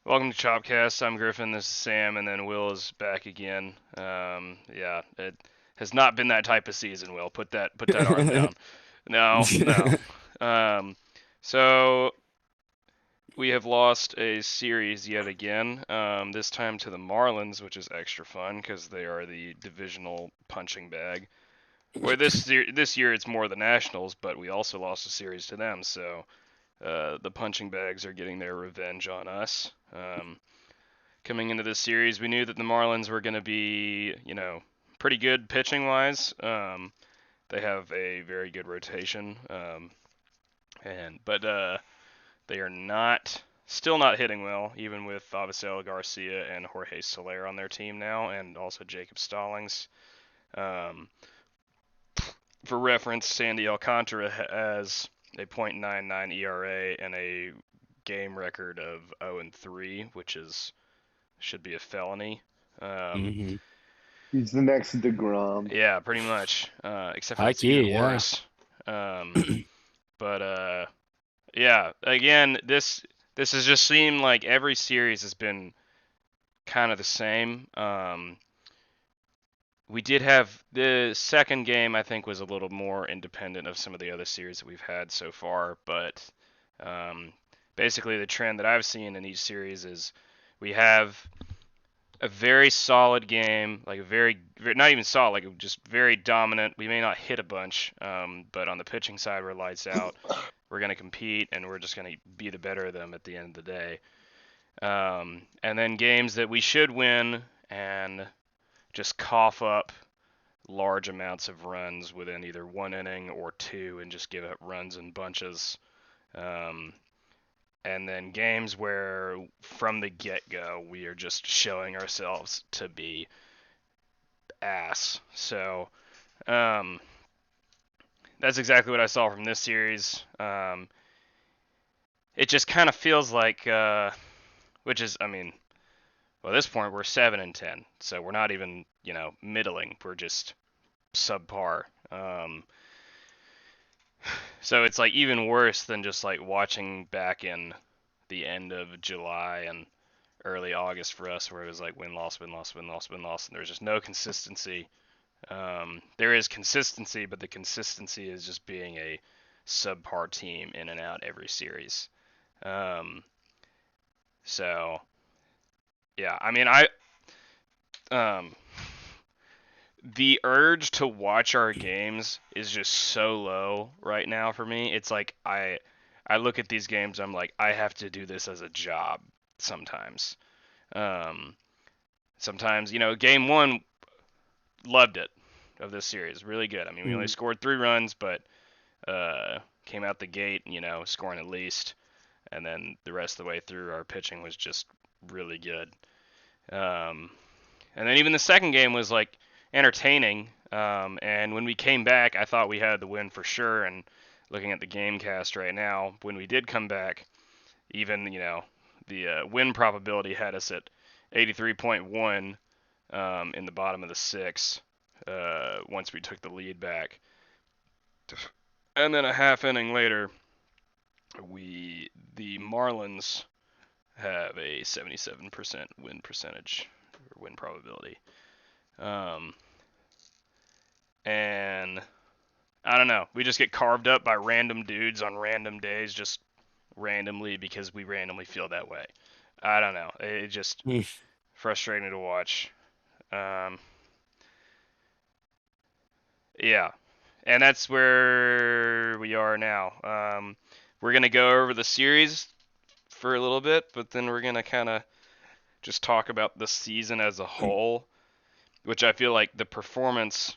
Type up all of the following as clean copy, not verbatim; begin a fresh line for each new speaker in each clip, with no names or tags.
Welcome to Chopcast. I'm Griffin. This is Sam, and then Will is back again. It has not been that type of season. Will, put that arm down. No, no. Um, so we have lost a series yet again. This time to the Marlins, which is extra fun because they are the divisional punching bag. Where this year it's more the Nationals, but we also lost a series to them. So the punching bags are getting their revenge on us. Coming into this series, we knew that the Marlins were going to be, pretty good pitching wise. They have a very good rotation, but they are still not hitting well, even with Avisail Garcia and Jorge Soler on their team now, and also Jacob Stallings. Um, for reference, Sandy Alcantara has a .99 ERA and a game record of 0-3, which should be a felony. Um,
hmm
He's the next DeGrom.
yeah, pretty much. Except for
High
it's even
key, yeah.
worse. Um, but yeah, again, this has just seemed like every series has been kind of the same. We did have the second game, I think, was a little more independent of some of the other series that we've had so far, but um, basically the trend that I've seen in each series is we have a very solid game, like a very not even solid, like just very dominant. We may not hit a bunch, but on the pitching side, we're lights out. We're going to compete, and we're just going to be the better of them at the end of the day. And then games that we should win and just cough up large amounts of runs within either one inning or two and just give up runs in bunches. Um, and then games where from the get-go we are just showing ourselves to be ass. So um, that's exactly what I saw from this series. It just kind of feels like, which is, I mean, well, at this point we're 7-10, so we're not even middling. We're just subpar. So it's like even worse than just like watching back in the end of July and early August for us, where it was like win loss win loss win loss win loss, and there's just no consistency. There is consistency, but the consistency is just being a subpar team in and out every series. Um, so yeah, I mean um, the urge to watch our games is just so low right now for me. It's like I look at these games, I'm like I have to do this as a job sometimes. Um, Sometimes, game one, loved it of this series, really good. I mean, we only scored 3 runs, but came out the gate, scoring at least, and then the rest of the way through, our pitching was just really good. Um, and then even the second game was like entertaining. And when we came back, I thought we had the win for sure. And looking at the game cast right now, when we did come back, even the win probability had us at 83.1 in the bottom of the 6th once we took the lead back. And then a half inning later, the Marlins have a 77% win percentage or win probability. Um, and I don't know. We just get carved up by random dudes on random days, just randomly because we randomly feel that way. I don't know. It just frustrating to watch. Um, yeah, and that's where we are now. We're gonna go over the series for a little bit, but then we're gonna kind of just talk about the season as a whole, which I feel like the performance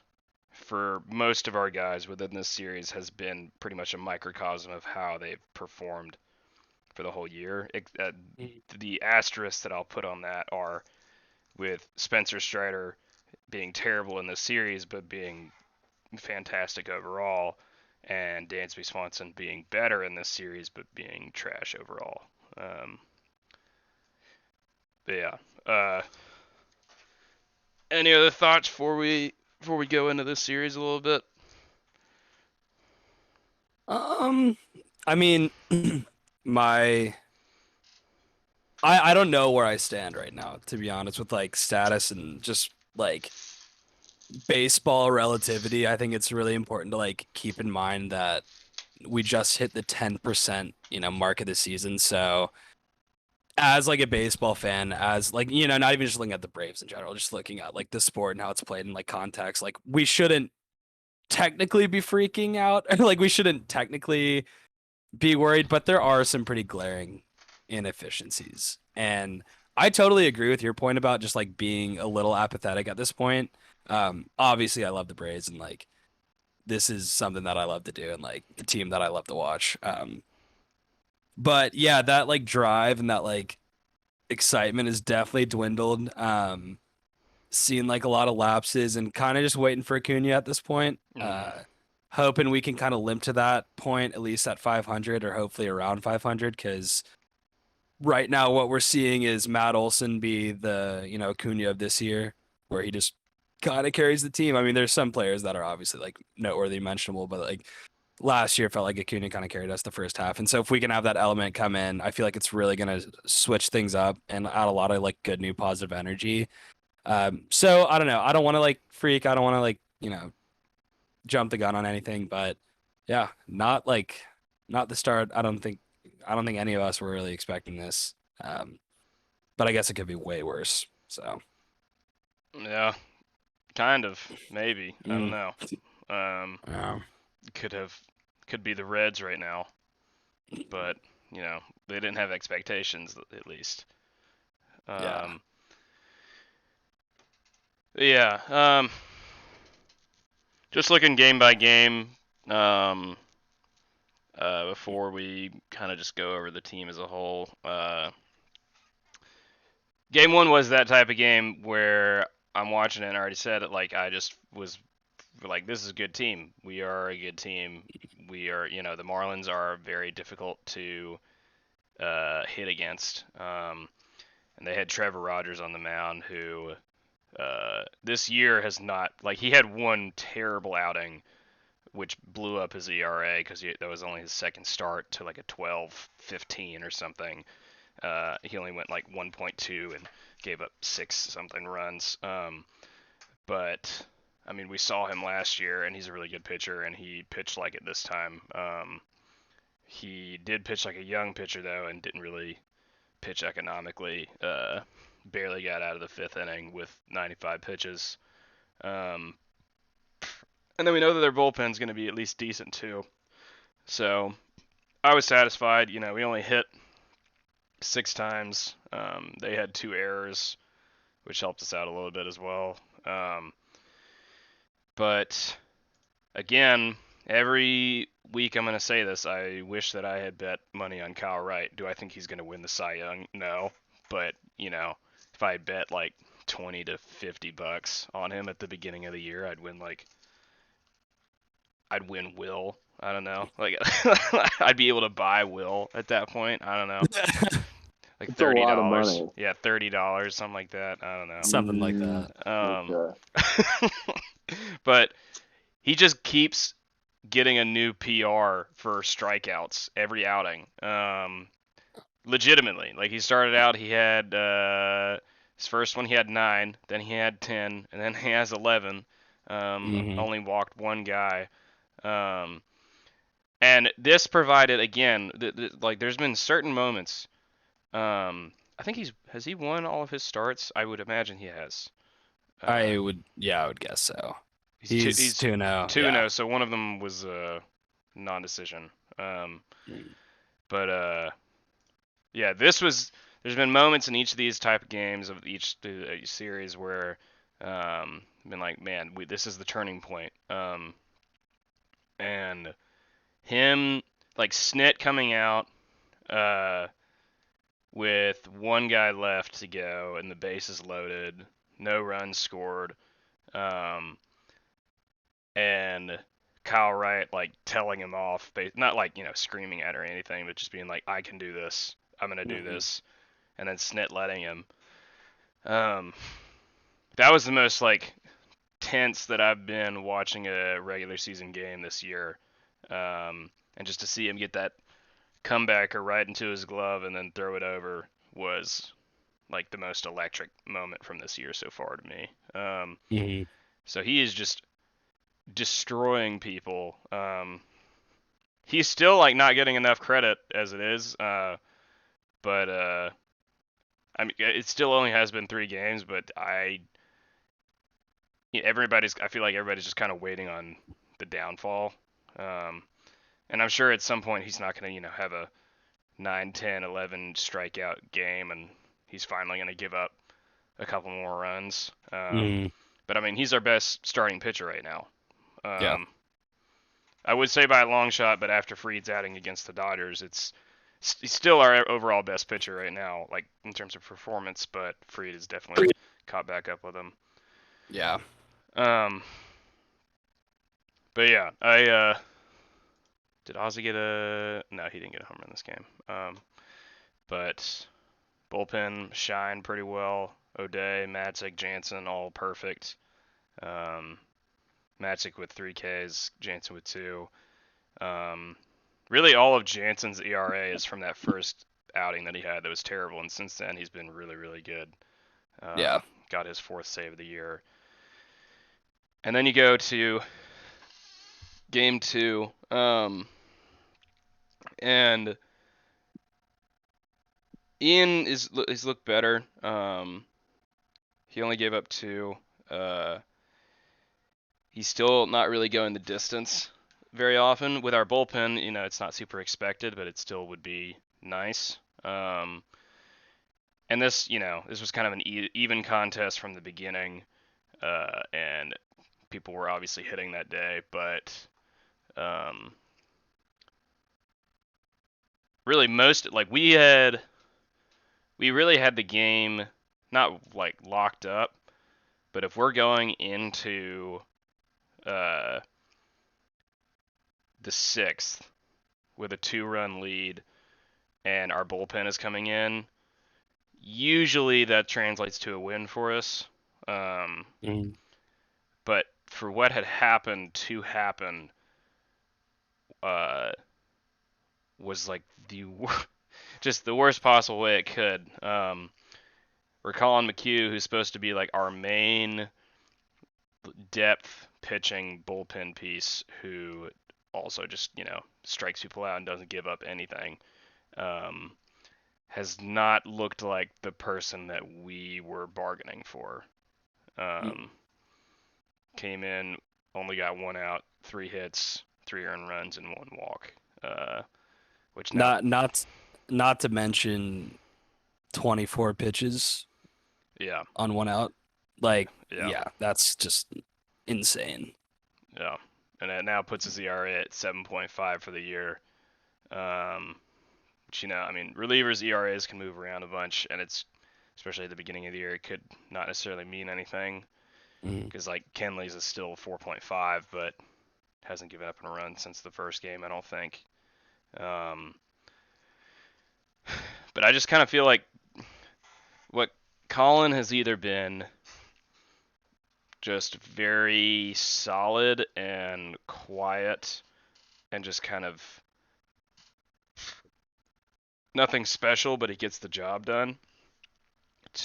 for most of our guys within this series has been pretty much a microcosm of how they've performed for the whole year. The asterisks that I'll put on that are with Spencer Strider being terrible in this series, but being fantastic overall, and Dansby Swanson being better in this series, but being trash overall. But yeah. Any other thoughts before we go into this series a little bit?
I mean, my I don't know where I stand right now, to be honest, with like status and just like baseball relativity. I think it's really important to like keep in mind that we just hit the 10%, mark of the season. So as like a baseball fan, as like, not even just looking at the Braves in general, just looking at like the sport and how it's played in like context, like we shouldn't technically be freaking out. Like we shouldn't technically be worried, but there are some pretty glaring inefficiencies. And I totally agree with your point about just like being a little apathetic at this point. Obviously I love the Braves and like this is something that I love to do and like the team that I love to watch. But yeah, that like drive and that like excitement is definitely dwindled. Seeing like a lot of lapses and kind of just waiting for Acuna at this point.
Hmm.
Hoping we can kind of limp to that point at least at 500 or hopefully around 500 because right now what we're seeing is Matt Olson be the Acuna of this year, where he just kind of carries the team. I mean, there's some players that are obviously like noteworthy, mentionable, but like last year felt like Acuna kind of carried us the first half. And so if we can have that element come in, I feel like it's really gonna switch things up and add a lot of like good new positive energy. So I don't know. I don't want to like freak. I don't want to like jump the gun on anything, but yeah, not the start. I don't think any of us were really expecting this. Um, but I guess it could be way worse. So,
Yeah, kind of, maybe. I don't
mm,
know. Um,
yeah,
could have, could be the Reds right now, but they didn't have expectations at least.
yeah.
Um, yeah. Just looking game by game. Um, before we kind of just go over the team as a whole. Game one was that type of game where I'm watching it and I already said it. Like I just was like, this is a good team. We are a good team. We are, the Marlins are very difficult to hit against. And they had Trevor Rogers on the mound, who this year has not like he had one terrible outing, which blew up his ERA because that was only his second start to like a 12-15 or something. He only went like 1.2 and gave up six something runs. But I mean, we saw him last year, and he's a really good pitcher, and he pitched like it this time. He did pitch like a young pitcher though, and didn't really pitch economically. Barely got out of the fifth inning with 95 pitches. Um, and then we know that their bullpen's going to be at least decent too. So I was satisfied. We only hit six times. They had two errors, which helped us out a little bit as well. But again, every week I'm going to say this. I wish that I had bet money on Kyle Wright. Do I think he's going to win the Cy Young? No. But, if I bet like 20 to 50 bucks on him at the beginning of the year, I'd win Will. I don't know. Like I'd be able to buy Will at that point. I don't know. Like
It's a lot of
$30.
money.
Yeah, $30, something like that. I don't know.
Something like
Mm,
that.
okay.
But he just keeps getting a new PR for strikeouts every outing. Legitimately, like he started out, he had his first one he had 9, then he had 10, and then he has 11.
Hmm.
Only walked one guy. Um, and this provided again, like there's been certain moments. I think has he won all of his starts? I would imagine he has. Uh,
Yeah, I would guess so.
he's two,
He's
he's
2-0.
two and
Yeah.
zero, so one of them was a non-decision. Um,
Mm.
but yeah, this was. There's been moments in each of these type of games of each series where been like, man, this is the turning point. And him like Snit coming out uh, with one guy left to go and the bases loaded, no runs scored, um, and Kyle Wright like telling him off, not like screaming at her or anything, but just being like, I can do this, I'm gonna do
Mhm.
this, and then Snit letting him. Um, that was the most like tense that I've been watching a regular season game this year. And just to see him get that comebacker right into his glove and then throw it over was like the most electric moment from this year so far to me. So he is just destroying people. He's still like not getting enough credit as it is, but I mean, it still only has been 3 games, but I feel like everybody's just kind of waiting on the downfall. And I'm sure at some point he's not going to, have a 9, 10, 11 strikeout game, and he's finally going to give up a couple more runs. But I mean, he's our best starting pitcher right now.
Yeah.
I would say by a long shot, but after Fried's outing against the Dodgers, he's still our overall best pitcher right now, like in terms of performance. But Fried has definitely caught back up with him.
Yeah.
But yeah, did Ozzy get a? No, he didn't get a home run this game. But bullpen shined pretty well. O'Day, Matzik, Jansen, all perfect. Matzik with 3 Ks, Jansen with 2. Really, all of Jansen's ERA is from that first outing that he had that was terrible, and since then he's been really, really good.
Yeah.
Got his 4th save of the year. And then you go to game 2, and Ian is looked better. He only gave up 2. He's still not really going the distance very often. With our bullpen, it's not super expected, but it still would be nice. And this, this was kind of an even contest from the beginning, and people were obviously hitting that day, but really we really had the game not like locked up, but if we're going into the 6th with a 2-run lead and our bullpen is coming in, usually that translates to a win for us. But for what had happened to happen, was like just the worst possible way it could. We're calling McHugh, who's supposed to be like our main depth pitching bullpen piece, who also just strikes people out and doesn't give up anything. Has not looked like the person that we were bargaining for. Came in, only got 1 out, 3 hits, 3 earned runs, and 1 walk. Which now,
not to mention 24 pitches.
Yeah.
On 1 out. Like,
Yeah.
That's just insane.
Yeah. And it now puts his ERA at 7.5 for the year. Which, I mean, relievers' ERAs can move around a bunch, and it's, especially at the beginning of the year, it could not necessarily mean anything. Because, like, Kenley's is still 4.5, but hasn't given up a run since the first game, I don't think. But I just kind of feel like what Colin has either been just very solid and quiet and just kind of nothing special, but he gets the job done.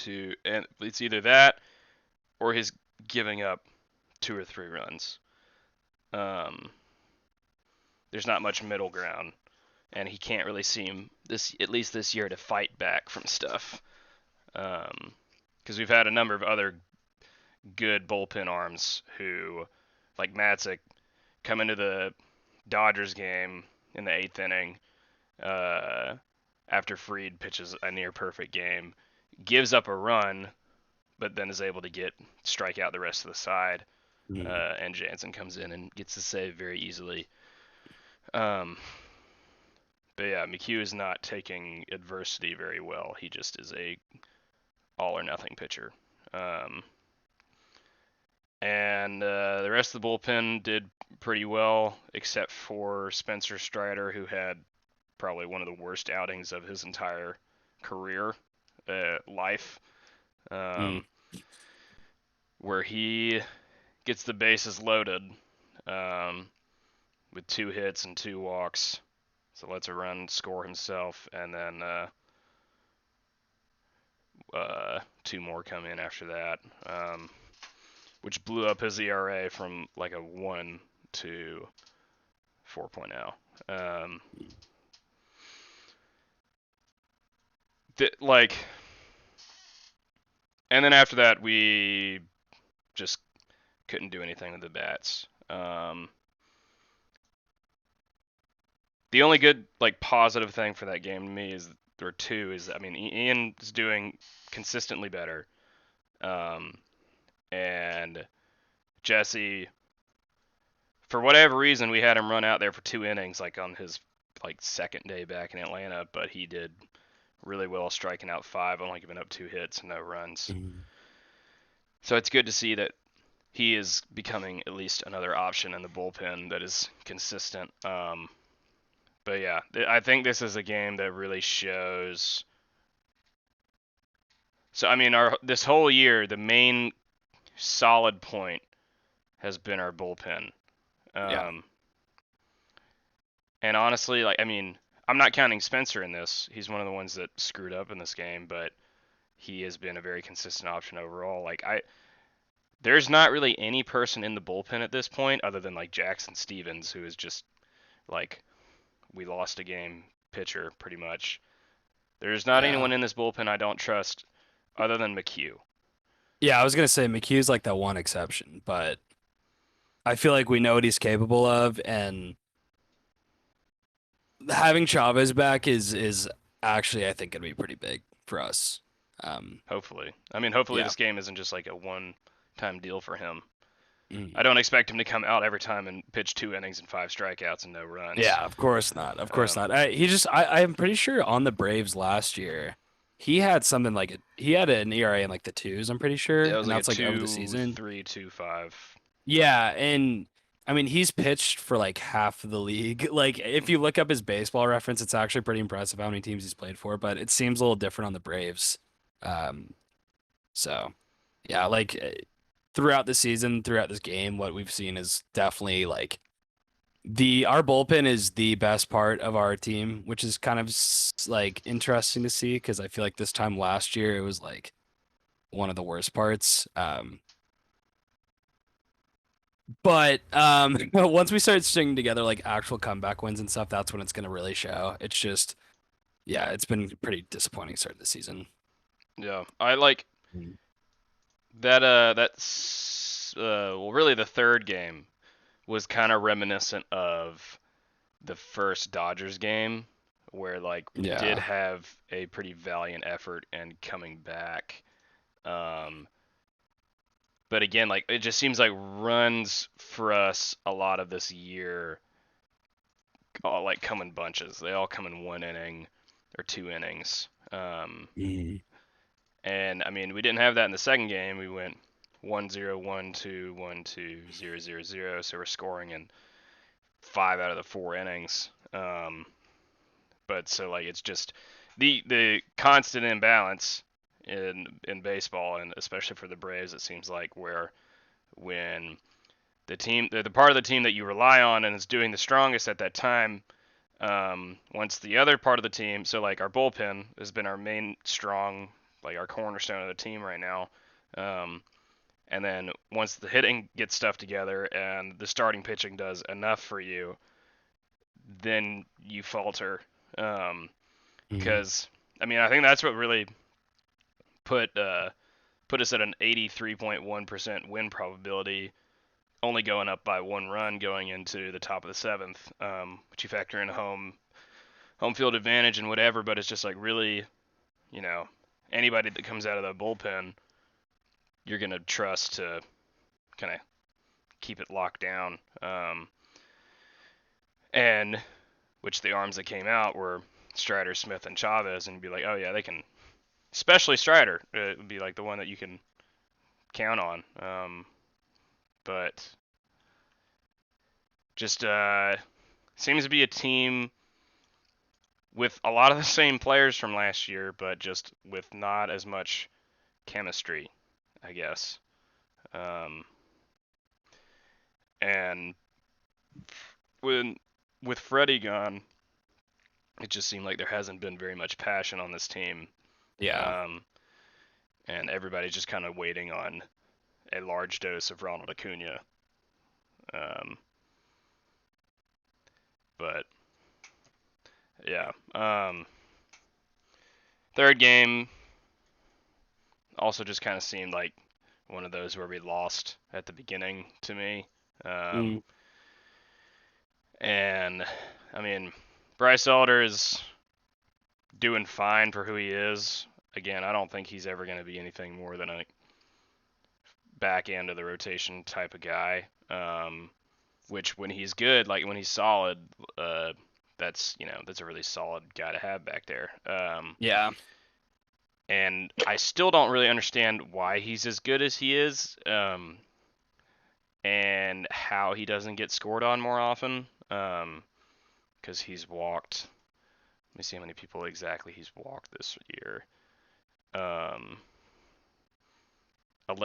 And it's either that or he's giving up 2 or 3 runs. There's not much middle ground, and he can't really seem at least this year to fight back from stuff. Because we've had a number of other good bullpen arms who, like Matzik, come into the Dodgers game in the 8th inning after Fried pitches a near perfect game, gives up a run, but then is able to strike out the rest of the side, and Jansen comes in and gets the save very easily. But yeah, McHugh is not taking adversity very well. He just is a all or nothing pitcher. And the rest of the bullpen did pretty well, except for Spencer Strider, who had probably one of the worst outings of his entire career, life, where he gets the bases loaded with 2 hits and 2 walks, so lets a run score himself, and then two more come in after that, which blew up his ERA from like a 1 to 4.0. Like, and then after that, we just couldn't do anything with the bats. The only good, like, positive thing for that game to me is, or two, is, I mean, Ian is doing consistently better. And Jesse, for whatever reason, we had him run out there for 2 innings, like on his like second day back in Atlanta, but he did really well, striking out 5, only giving up 2 hits and no runs. So it's good to see that he is becoming at least another option in the bullpen that is consistent. But yeah, I think this is a game that really shows. So I mean, this whole year, the main solid point has been our bullpen.
Yeah.
And honestly, like, I mean, I'm not counting Spencer in this. He's one of the ones that screwed up in this game, but he has been a very consistent option overall. Like, there's not really any person in the bullpen at this point other than like Jackson Stevens, who is just like, we lost a game pitcher pretty much. There's not anyone in this bullpen I don't trust other than McHugh.
Yeah, I was gonna say McHugh's like that one exception, but I feel like we know what he's capable of, and having Chavez back is actually, I think, gonna be pretty big for us.
Hopefully. I mean, hopefully
Yeah.
this game isn't just like a one-time deal for him.
Mm.
I don't expect him to come out every time and pitch 2 innings and 5 strikeouts and no runs.
Yeah, of course not. Of course not. I'm pretty sure on the Braves last year, he had something like he had an ERA in like the 2s. I'm pretty sure,
Yeah, it was
and
like
that's
a
like over the season.
2.3, 2.5.
Yeah, and I mean he's pitched for like half of the league. Like if you look up his baseball reference, it's actually pretty impressive how many teams he's played for. But it seems a little different on the Braves. So yeah, like throughout the season, throughout this game, what we've seen is definitely like our bullpen is the best part of our team, which is kind of like interesting to see because I feel like this time last year it was like one of the worst parts. But once we start stringing together like actual comeback wins and stuff, that's when it's gonna really show. It's just, yeah, it's been pretty disappointing start of the season.
Yeah, I like that. Well, really, the third game was kind of reminiscent of the first Dodgers game, where like we did have a pretty valiant effort in coming back. But again, like it just seems like runs for us a lot of this year all like come in bunches. They all come in 1 inning or 2 innings. And I mean, we didn't have that in the second game. We went 1-0, 1-2, 1-2, 0-0-0. So we're scoring in 5 out of the 4 innings. But so like it's just the constant imbalance in baseball, and especially for the Braves, it seems like, where when the part of the team that you rely on and is doing the strongest at that time, once the other part of the team, so like our bullpen has been our main strong, like our cornerstone of the team right now, and then once the hitting gets stuff together and the starting pitching does enough for you, then you falter. Because I mean, I think that's what really put us at an 83.1% win probability, only going up by 1 run going into the top of the 7th, which you factor in home field advantage and whatever, but it's just like really, you know, anybody that comes out of the bullpen, you're gonna trust to kind of keep it locked down. And which the arms that came out were Strider, Smith, and Chavez, and be like, oh yeah, they can. Especially Strider, it would be like the one that you can count on. But just seems to be a team with a lot of the same players from last year, but just with not as much chemistry, I guess. And with Freddie gone, it just seemed like there hasn't been very much passion on this team.
Yeah.
and everybody's just kind of waiting on a large dose of Ronald Acuna. But yeah, third game also just kind of seemed like one of those where we lost at the beginning to me. And I mean, Bryce Elder is doing fine for who he is. Again, I don't think he's ever going to be anything more than a back end of the rotation type of guy. Which when he's good, like when he's solid, that's a really solid guy to have back there.
Yeah.
And I still don't really understand why he's as good as he is, and how he doesn't get scored on more often. Because he's walked. Let me see how many people exactly he's walked this year.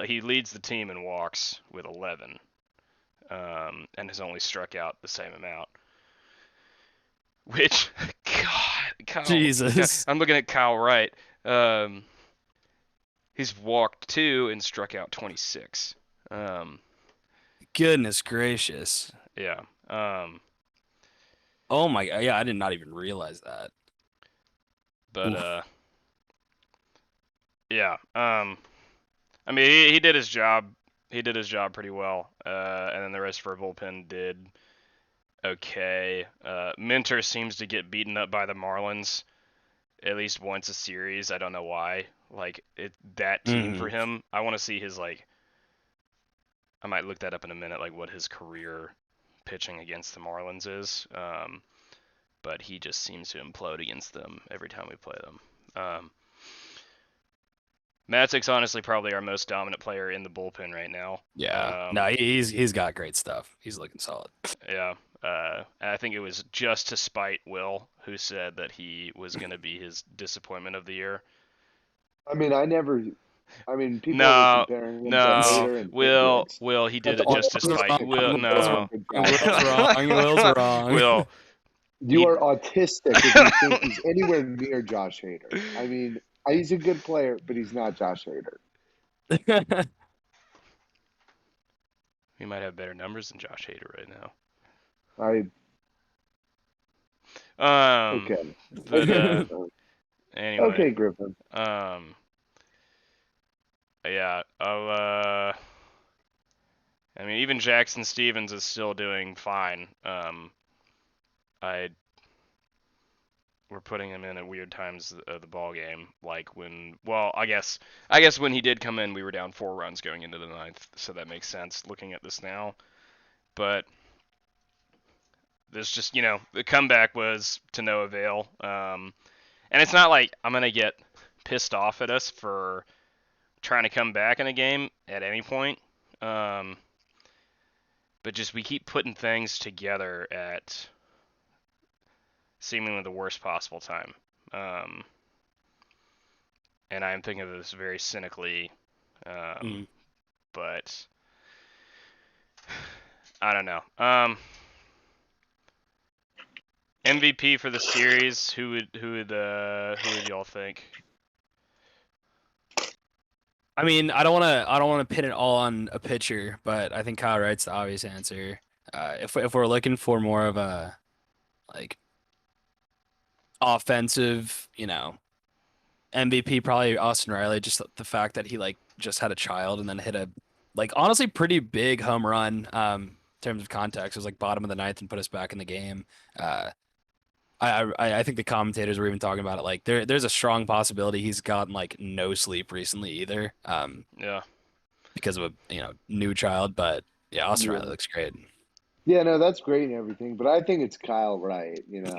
He leads the team in walks with 11, and has only struck out the same amount. Which, God, Kyle,
Jesus.
I'm looking at Kyle Wright. He's walked 2 and struck out 26.
Goodness gracious.
Yeah.
Oh my god. Yeah, I did not even realize that.
But yeah. I mean, he did his job. He did his job pretty well. And then the rest of our bullpen did okay. Minter seems to get beaten up by the Marlins at least once a series. I don't know why. Like that team for him. I want to see his I might look that up in a minute. Like what his career pitching against the Marlins is. But he just seems to implode against them every time we play them. Matzek's honestly probably our most dominant player in the bullpen right now.
Yeah. No, he's got great stuff. He's looking solid.
Yeah. And I think it was just to spite Will, who said that he was going to be his disappointment of the year.
I mean, people
No,
are comparing him to Hader and Hendricks.
Will, he did it
That's
just to spite. Will, no.
Will's wrong.
Will,
You are autistic if you think he's anywhere near Josh Hader. I mean, he's a good player, but he's not Josh Hader.
he might have better numbers than Josh Hader right now.
Okay.
But anyway.
Okay, Griffin.
Yeah. I mean, even Jackson Stevens is still doing fine. We're putting him in at weird times of the ball game, like when. Well, I guess when he did come in, we were down 4 runs going into the 9th, so that makes sense looking at this now. But there's just the comeback was to no avail. And it's not like I'm gonna get pissed off at us for trying to come back in a game at any point. But just we keep putting things together at seemingly the worst possible time. And I'm thinking of this very cynically, but I don't know. MVP for the series, who would y'all think?
I mean, I don't want to pin it all on a pitcher, but I think Kyle Wright's the obvious answer. If we're looking for more of a offensive, MVP, probably Austin Riley. Just the fact that he just had a child and then hit a honestly pretty big home run. In terms of context, it was bottom of the 9th and put us back in the game. I think the commentators were even talking about it. There's a strong possibility he's gotten no sleep recently either.
Yeah.
Because of a new child, but yeah, Austin Riley looks great.
Yeah, no, that's great and everything, but I think it's Kyle Wright. No.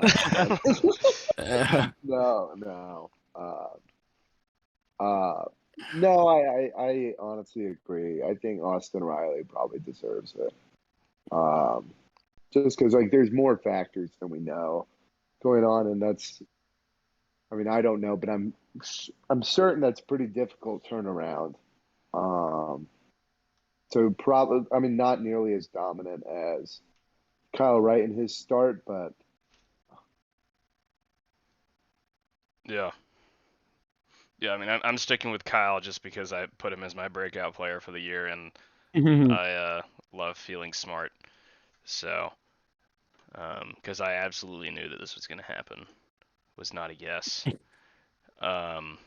No, I honestly agree. I think Austin Riley probably deserves it. Just because there's more factors than we know going on, and I don't know, but I'm certain that's pretty difficult turnaround. So probably, not nearly as dominant as Kyle Wright in his start, but
Yeah, I mean, I'm sticking with Kyle just because I put him as my breakout player for the year, and I love feeling smart. So, because I absolutely knew that this was going to happen, was not a guess. Um,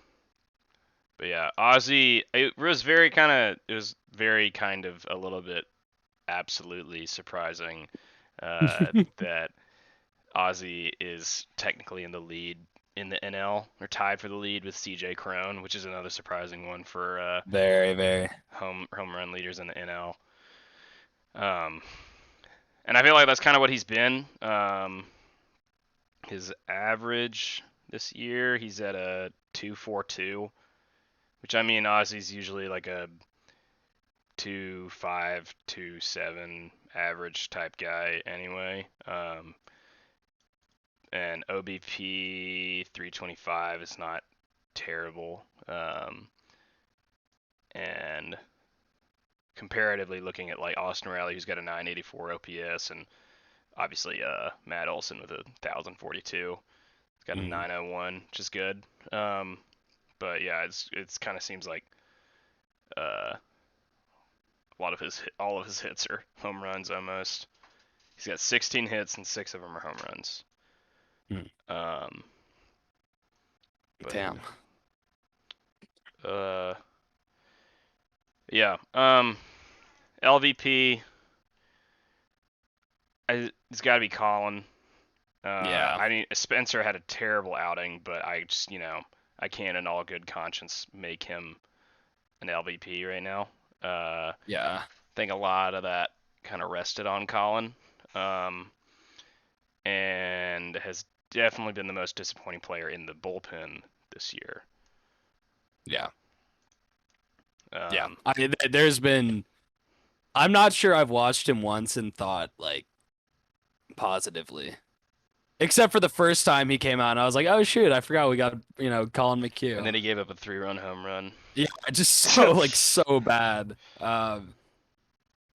but yeah, Ozzy, it was very kind of a little bit absolutely surprising that Ozzy is technically in the lead in the NL, or tied for the lead with CJ Crone, which is another surprising one for
Very, very.
home run leaders in the NL. Um, and I feel like that's kind of what he's been. His average this year, he's at a 2.42, which I mean, Ozzy's usually like a 2.5, 2.7 average type guy anyway. And OBP 325 is not terrible. And comparatively, looking at like Austin Riley, who's got a 984 OPS, and obviously Matt Olson with a 1042, he's got a 901, which is good. But yeah, it's kind of seems like a lot of all of his hits are home runs almost. He's got 16 hits and 6 of them are home runs. Um,
Damn.
Yeah. LVP. It's got to be Colin.
Yeah.
I mean, Spencer had a terrible outing, but I just, I can't in all good conscience make him an LVP right now.
Yeah.
I think a lot of that kind of rested on Colin, and has definitely been the most disappointing player in the bullpen this year.
Yeah. There's been. I'm not sure I've watched him once and thought like positively, except for the first time he came out, and I was like, oh shoot, I forgot we got Colin McHugh.
And then he gave up a 3-run home run.
Yeah, just so bad.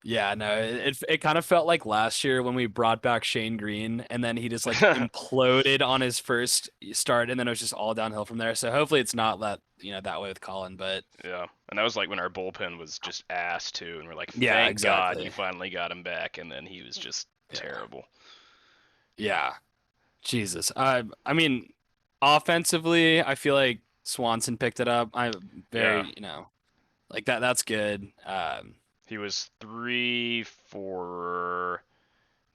Yeah, no, it kind of felt like last year when we brought back Shane Green, and then he just like imploded on his first start, and then it was just all downhill from there. So hopefully it's not that way with Colin, but
yeah, and that was like when our bullpen was just ass too, and we're like, thank
yeah, exactly.
God you finally got him back, and then he was just terrible.
Yeah, Jesus. I mean, offensively, I feel like Swanson picked it up. I'm very, like that. That's good.
He was 3 for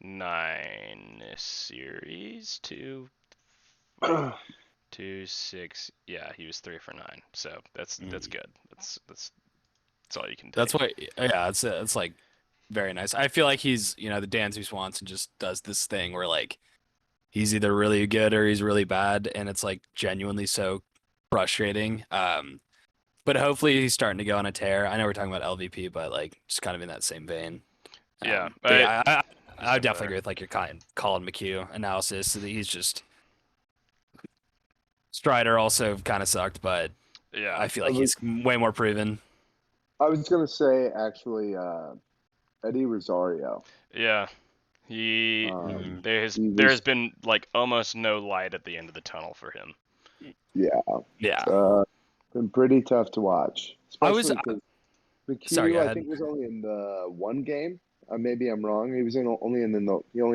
9 series, 2, 6. Yeah, he was 3 for 9. So that's good. That's all you can take.
That's what. Yeah, it's like very nice. I feel like he's the Dansby Swanson just does this thing where like he's either really good or he's really bad, and it's like genuinely so frustrating. But hopefully he's starting to go on a tear. I know we're talking about LVP, but like just kind of in that same vein.
Yeah,
I definitely agree with like your Colin McHugh analysis. He's just Strider also kind of sucked, but
yeah,
I feel like he's way more proven.
I was gonna say actually Eddie Rosario.
Yeah, there's been like almost no light at the end of the tunnel for him.
Yeah.
Been pretty tough to watch. Especially because McHugh,
I
think, was only in the one game. Maybe I'm wrong. He was he only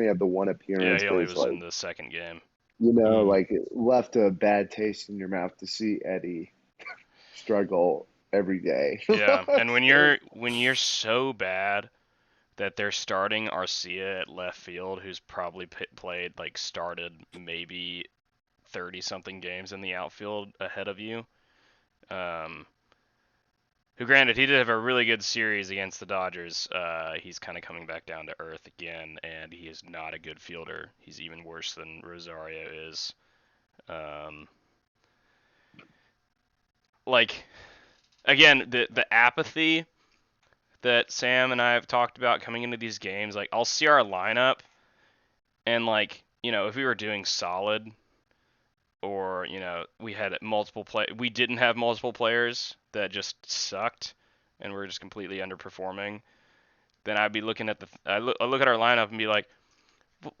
had the one appearance.
Yeah, he only was in the second game.
Like it left a bad taste in your mouth to see Eddie struggle every day.
Yeah, and when you're so bad that they're starting Arcia at left field, who's probably started maybe 30-something games in the outfield ahead of you. Who, granted, he did have a really good series against the Dodgers. He's kind of coming back down to earth again, and he is not a good fielder. He's even worse than Rosario is. Again, the apathy that Sam and I have talked about coming into these games, like, I'll see our lineup, and, like, if we were doing solid, or, we had we didn't have multiple players that just sucked and were just completely underperforming, then I'd be looking at I look at our lineup and be like,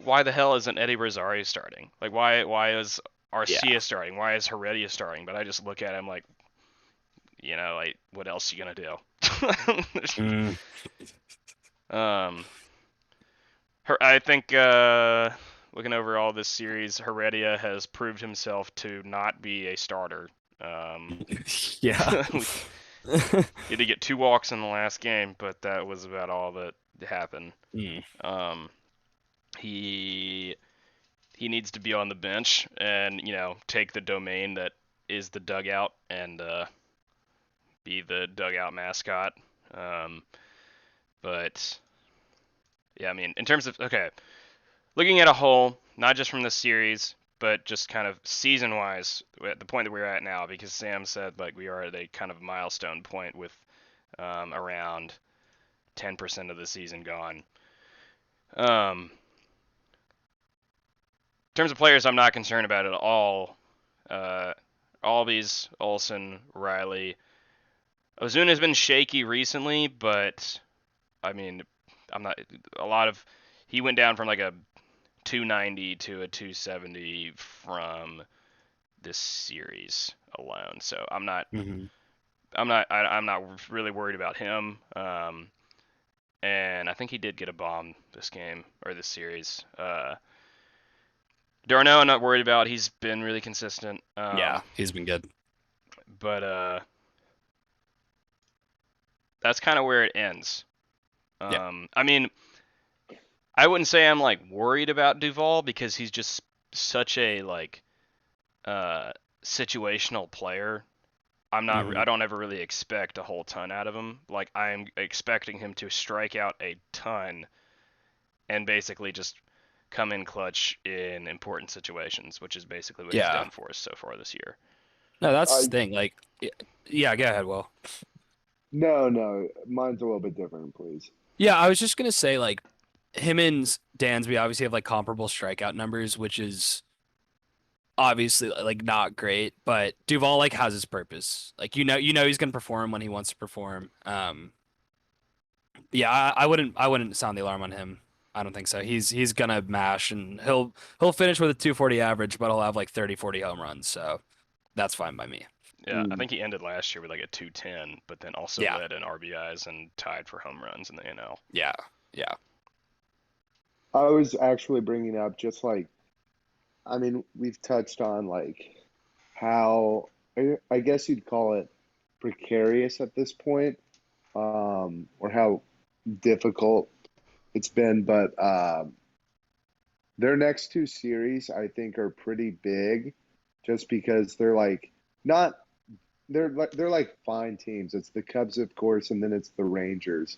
why the hell isn't Eddie Rosario starting? Like, why is Arcia starting? Why is Heredia starting? But I just look at him like, like what else are you gonna do?
Mm,
um, I think looking over all this series, Heredia has proved himself to not be a starter.
yeah.
He did get 2 walks in the last game, but that was about all that happened.
Mm,
Um, he needs to be on the bench and take the domain that is the dugout and be the dugout mascot. But yeah, I mean, in terms of looking at a whole, not just from the series, but just kind of season-wise, at the point that we're at now, because Sam said like we are at a kind of milestone point with around 10% of the season gone. In terms of players, I'm not concerned about it at all. Albies, Olsen, Riley. Ozuna's been shaky recently, but I mean, I'm not a lot of. He went down from like a 290 to a 270 from this series alone. So I'm not
mhm.
I'm not really worried about him. And I think he did get a bomb this game or this series. Darno, I'm not worried about. He's been really consistent.
Yeah, he's been good.
But that's kind of where it ends.
Yeah.
I mean, I wouldn't say I'm like worried about Duval because he's just such a like situational player. I'm not.
Mhm.
I don't ever really expect a whole ton out of him. Like I'm expecting him to strike out a ton and basically just come in clutch in important situations, which is basically what he's
Yeah.
done for us so far this year.
No, that's the
I
thing. Like, yeah, go ahead, Will.
no, mine's a little bit different, please.
Yeah, I was just gonna say like him and Dansby obviously have like comparable strikeout numbers, which is obviously like not great, but Duval like has his purpose. Like you know he's gonna perform when he wants to perform. Yeah, I wouldn't sound the alarm on him. I don't think so. He's gonna mash and he'll finish with a 240 average, but he'll have like 30, 40 home runs. So that's fine by me.
Yeah, I
Mm.
think he ended last year with like a 210, but then also
Yeah,
led in RBIs and tied for home runs in the NL.
yeah, yeah.
I was actually bringing up just like, I mean, we've touched on like how I guess you'd call it precarious at this point, or how difficult it's been. But their next 2 series, I think, are pretty big, just because they're like not they're like fine teams. It's the Cubs, of course, and then it's the Rangers,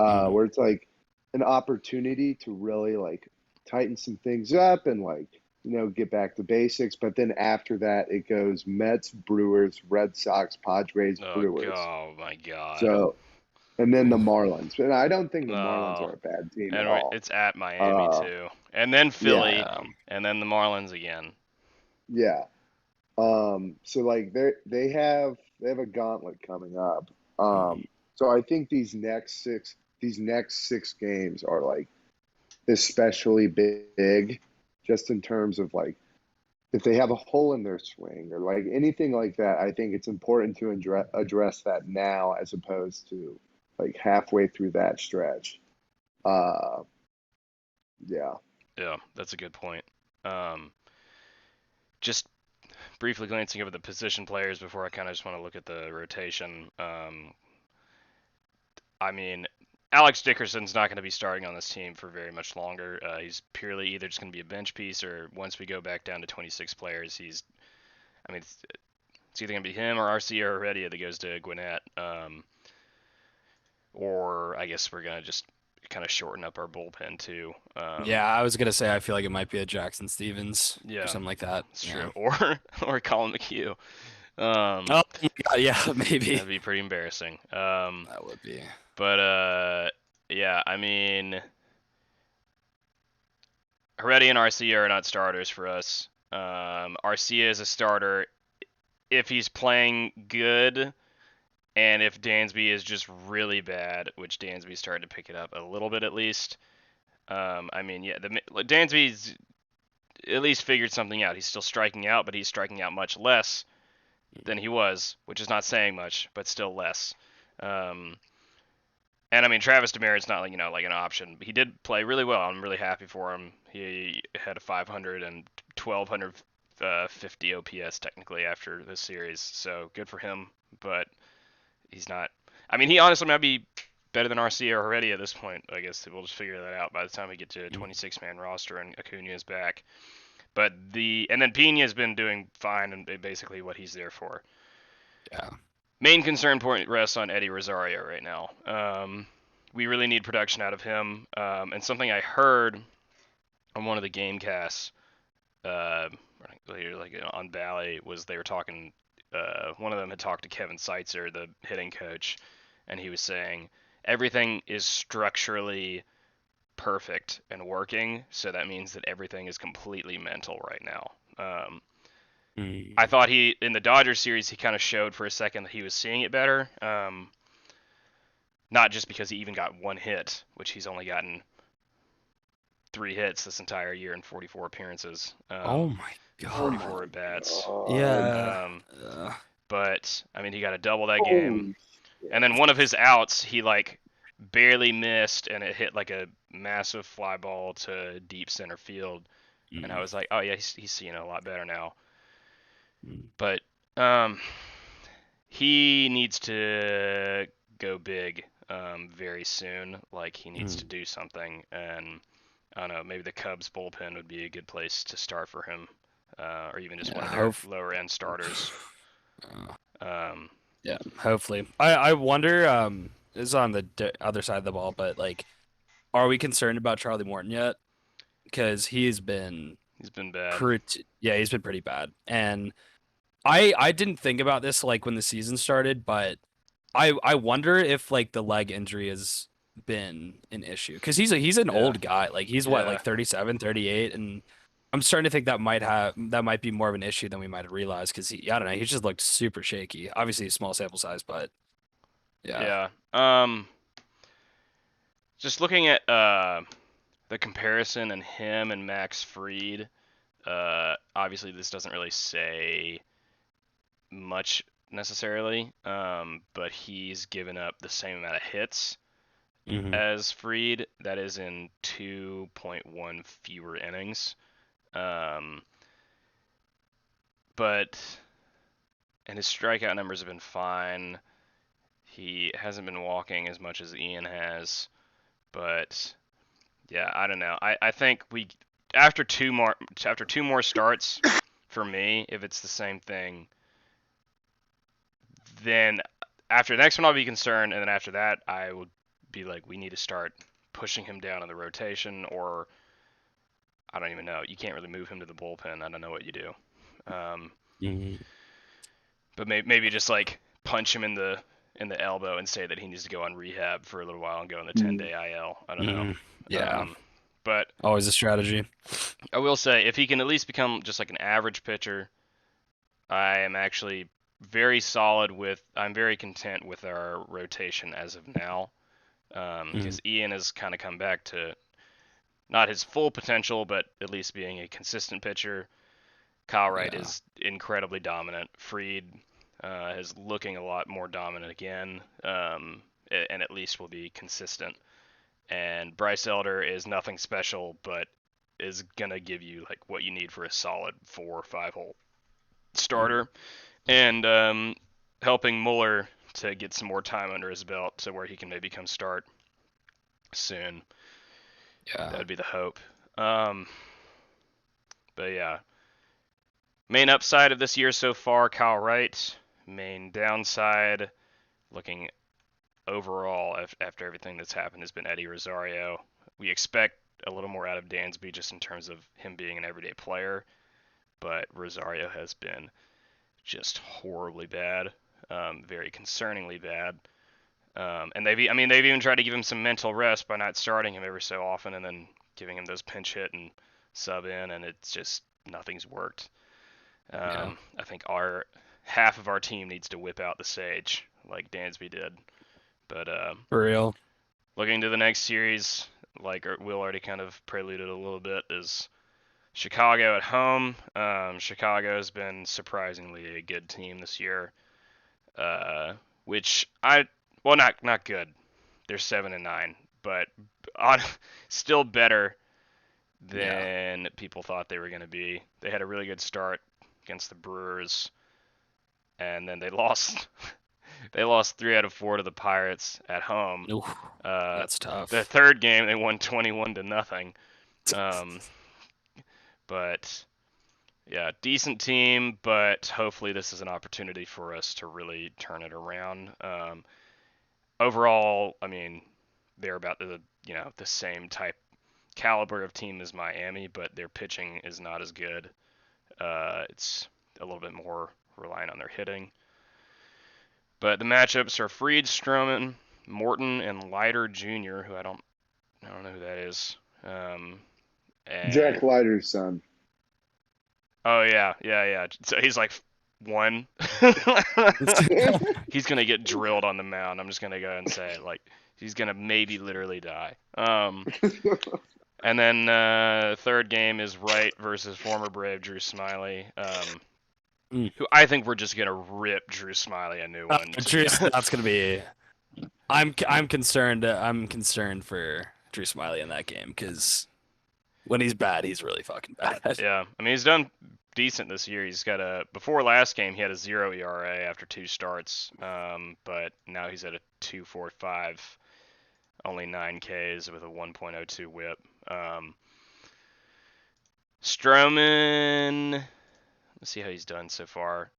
Mhm.
where it's like an opportunity to really like tighten some things up and like get back to basics. But then after that, it goes Mets, Brewers, Red Sox, Padres,
Oh
Brewers.
god, oh my god.
So and then the
Ooh.
Marlins. And I don't think the Marlins
Oh,
are a bad team at
and
all.
it's at Miami
Uh,
too, and then
yeah,
Philly,
Yeah.
and then the Marlins again.
yeah. So like they have a gauntlet coming up.
Mhm.
So I think these next six games are like especially big, just in terms of like if they have a hole in their swing or like anything like that. I think it's important to address that now as opposed to like halfway through that stretch. Uh, yeah.
Yeah, that's a good point. Um, just briefly glancing over the position players before I kind of just want to look at the rotation. I mean, Alex Dickerson's not going to be starting on this team for very much longer. He's purely either just going to be a bench piece, or once we go back down to 26 players, I mean, it's either going to be him or RC or Heredia that goes to Gwinnett. Or I guess we're going to just kind of shorten up our bullpen too.
Yeah, I was gonna say I feel like it might be a Jackson Stevens or
Yeah,
something like that.
it's
Yeah.
true. Or Colin McHugh.
Oh my God, yeah, maybe.
That'd be pretty embarrassing.
That would be.
But yeah, I mean, Heredia and Arcia are not starters for us. Arcia is a starter if he's playing good, and if Dansby is just really bad, which Dansby's starting to pick it up a little bit at least. I mean, yeah, Dansby's at least figured something out. He's still striking out, but he's striking out much less. than he was, which is not saying much, but still less. Um, and I mean, Travis Demerit's not like like an option. He did play really well. I'm really happy for him. He had a 500 and 1250 OPS technically after this series, so good for him. But he's not. I mean, he honestly might be better than RC already at this point. I guess we'll just figure that out by the time we get to a 26-man roster and Acuna is back. But and then Pena has been doing fine and basically what he's there for.
Yeah.
Main concern point rests on Eddie Rosario right now. We really need production out of him. And something I heard on one of the game casts, on Bally, was they were talking. One of them had talked to Kevin Seitzer, the hitting coach, and he was saying everything is structurally perfect and working, so that means that everything is completely mental right now. I thought in the Dodgers series, he kind of showed for a second that he was seeing it better. Not just because he even got one hit, which he's only gotten 3 hits this entire year in 44 appearances.
Oh my god.
44 at bats.
Yeah.
But I mean, he got a double that
Holy
game,
shit.
and then one of his outs, he like barely missed, and it hit like a massive fly ball to deep center field. And I was like, oh yeah, he's seeing it a lot better now. But he needs to go big very soon. Like he needs to do something, and I don't know, maybe the Cubs bullpen would be a good place to start for him, or even just one of their lower end starters.
Yeah, hopefully. I wonder. This is on the other side of the ball, but like, are we concerned about Charlie Morton yet? Because he's been
bad.
He's been pretty bad, and I didn't think about this like when the season started, but I wonder if like the leg injury has been an issue because he's an old guy. Like he's what, like 37, 38, and I'm starting to think that might be more of an issue than we might have realized because I don't know, he just looked super shaky. Obviously a small sample size, but
yeah. Just looking at the comparison in him and Max Fried, obviously this doesn't really say much necessarily, but he's given up the same amount of hits as Fried. That is in 2.1 fewer innings. But and his strikeout numbers have been fine. He hasn't been walking as much as Ian has, but yeah, I don't know. I think after two more starts, for me, if it's the same thing, then after the next one I'll be concerned, and then after that I would be like, we need to start pushing him down in the rotation, or I don't even know. You can't really move him to the bullpen. I don't know what you do. But maybe just like punch him in the elbow and say that he needs to go on rehab for a little while and go on the 10-day IL. I don't know.
Yeah.
But
always a strategy.
I will say, if he can at least become just like an average pitcher, I am actually very solid with. I'm very content with our rotation as of now, because Ian has kind of come back to not his full potential, but at least being a consistent pitcher. Kyle Wright is incredibly dominant. Fried is looking a lot more dominant again, and at least will be consistent. And Bryce Elder is nothing special, but is gonna give you like what you need for a solid 4 or 5 hole starter, and helping Mueller to get some more time under his belt to where he can maybe come start soon.
Yeah,
that would be the hope. But yeah, main upside of this year so far, Kyle Wright. Main downside, looking overall after everything that's happened, has been Eddie Rosario. We expect a little more out of Dansby just in terms of him being an everyday player, but Rosario has been just horribly bad, very concerningly bad. And they've even tried to give him some mental rest by not starting him every so often and then giving him those pinch hit and sub in, and it's just nothing's worked. I think half of our team needs to whip out the Sage like Dansby did. But
for real.
Looking to the next series, like Will already kind of preluded a little bit, is Chicago at home. Chicago's been surprisingly a good team this year. Which not good. They're 7-9, but on, still better than people thought they were going to be. They had a really good start against the Brewers, and then they lost. They lost 3 out of 4 to the Pirates at home.
Oof, that's tough.
The third game they won 21-0. But yeah, decent team, but hopefully this is an opportunity for us to really turn it around. Overall, I mean, they're about the same type caliber of team as Miami, but their pitching is not as good. It's a little bit more reliant on their hitting. But the matchups are Fried, Stroman, Morton, and Leiter Jr., who I don't know who that is. And,
Jack Leiter's son.
Oh yeah. So he's like 1. He's gonna get drilled on the mound. I'm just gonna go ahead and say it. Like he's gonna maybe literally die. And then third game is Wright versus former Brave Drew Smiley. Who I think we're just gonna rip Drew Smiley a new one.
That's gonna be. I'm concerned. I'm concerned for Drew Smiley in that game because when he's bad, he's really fucking bad.
Yeah, I mean he's done decent this year. He's got before last game he had a 0 ERA after 2 starts, but now he's at a 2.45, only 9 Ks with a 1.02 WHIP. Stroman, let's see how he's done so far.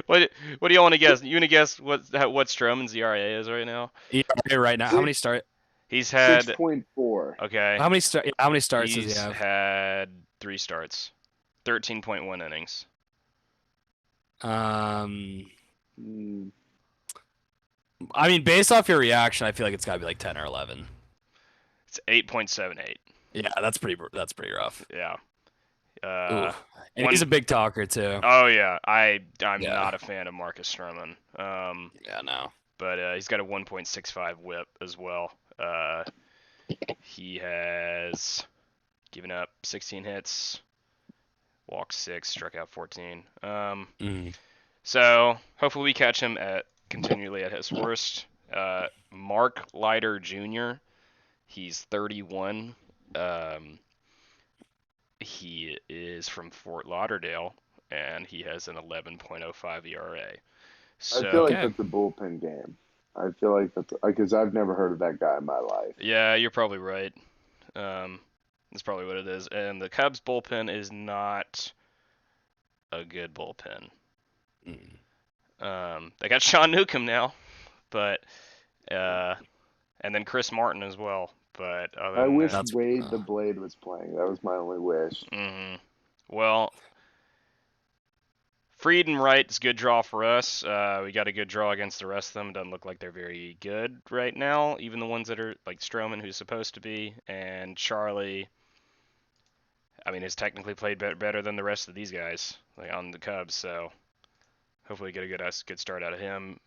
What do you want to guess? You want to guess what Stroman's ERA is right now?
ERA right now. How many start?
He's had
6.4.
Okay.
How many starts does he
He's
have?
had 3 starts, 13.1 innings.
I mean, based off your reaction, I feel like it's got to be like 10 or 11.
It's 8.78.
Yeah, that's pretty rough.
Yeah.
And he's a big talker too.
Oh yeah, I'm not a fan of Marcus Stroman.
Yeah, no.
But he's got a 1.65 WHIP as well. He has given up 16 hits, walked 6, struck out 14. So hopefully we catch him continually at his worst. Mark Leiter Jr. He's 31. He is from Fort Lauderdale, and he has an 11.05 ERA. So,
I feel like that's a bullpen game. I feel like that's because I've never heard of that guy in my life.
Yeah, you're probably right. That's probably what it is. And the Cubs bullpen is not a good bullpen. They got Sean Newcomb now, but and then Chris Morton as well. But
I wish Wade the Blade was playing. That was my only wish.
Well, Fried and Wright is a good draw for us. We got a good draw against the rest of them. Doesn't look like they're very good right now. Even the ones that are like Stroman, who's supposed to be, and Charlie. I mean, has technically played better than the rest of these guys like on the Cubs. So hopefully get a good start out of him.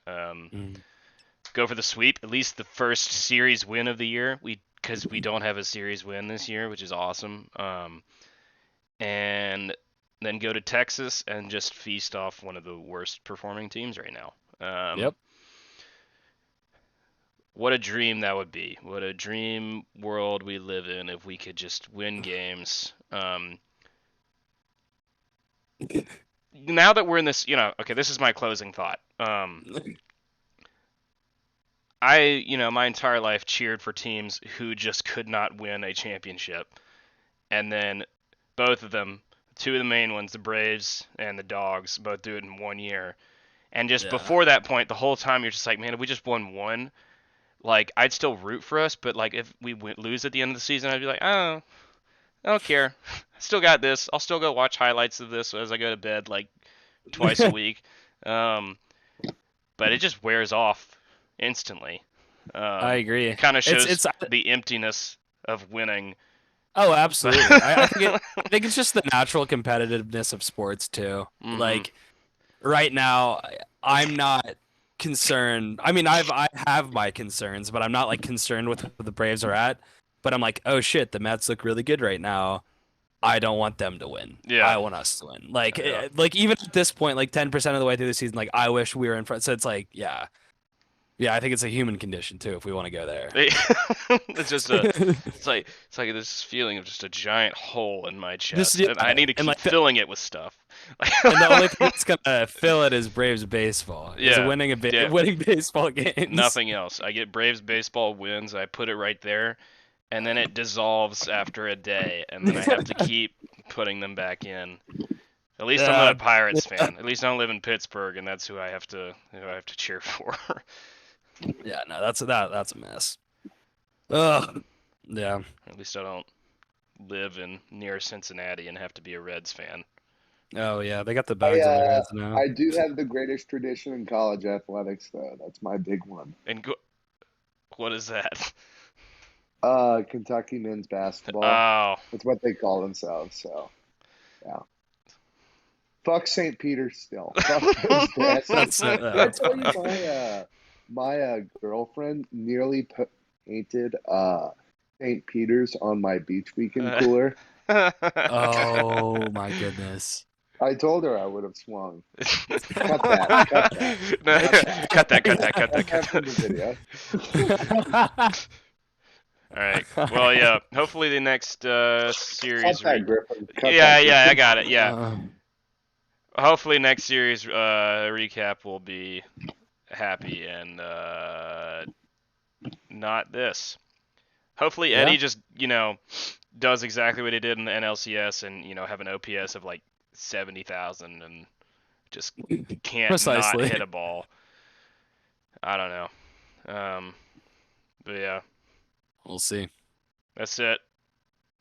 Go for the sweep. At least the first series win of the year. Because we don't have a series win this year, which is awesome. And then go to Texas and just feast off one of the worst performing teams right now.
Yep.
What a dream that would be. What a dream world we live in if we could just win games. Now that we're in this, okay, this is my closing thought. My entire life cheered for teams who just could not win a championship. And then both of them, 2 of the main ones, the Braves and the Dogs, both do it in 1 year. And just before that point, the whole time you're just like, man, if we just won one, like, I'd still root for us. But, like, if we lose at the end of the season, I'd be like, oh, I don't care. I still got this. I'll still go watch highlights of this as I go to bed, like, twice a week. But it just wears off instantly.
I agree.
It kind of shows the emptiness of winning.
Oh, absolutely. I think it's just the natural competitiveness of sports too. Like right now, I'm not concerned. I mean, I have my concerns, but I'm not like concerned with where the Braves are at. but I'm like, oh shit, the Mets look really good right now. I don't want them to win.
Yeah.
I want us to win. Like,
Yeah.
like even at this point, like 10% of the way through the season, like I wish we were in front. So it's like, yeah, I think it's a human condition too if we want to go there.
It's just it's like this feeling of just a giant hole in my chest,
yeah,
and I need to
and,
keep
like,
filling it with stuff.
And the only thing that's gonna fill it is Braves baseball. Is
Yeah,
winning
yeah.
winning baseball games.
Nothing else. I get Braves baseball wins. I put it right there, and then it dissolves after a day, and then I have to keep putting them back in. At least I'm not a Pirates fan. At least I don't live in Pittsburgh, and that's who I have to cheer for.
Yeah, no, that's a mess. Ugh. Yeah.
At least I don't live near Cincinnati and have to be a Reds fan.
Oh yeah, they got the bags on their heads now.
I do have the greatest tradition in college athletics, though. That's my big one.
And what is that?
Kentucky men's basketball.
Oh,
That's what they call themselves. So, yeah. Fuck St. Peter's still. Fuck those bastards.
That's
I tell
funny.
you, my girlfriend nearly painted St. Peter's on my beach weekend cooler.
Oh my goodness.
I told her I would have swung. Cut that. Cut that.
No, cut that.
After the video.
All right. Well, yeah. Hopefully the next series.
Cut that, Griffin. Cut
Yeah,
that,
yeah. I
Griffin.
got it. Yeah. Hopefully next series recap will be happy and not this. Hopefully Eddie just does exactly what he did in the NLCS and have an OPS of like 70,000 and just can't
Precisely.
not hit a ball. I don't know. But yeah,
We'll see.
that's it.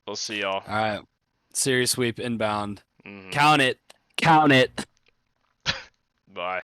We'll see y'all.
All right. Series sweep inbound.
Mhm.
Count it. Count it.
Bye.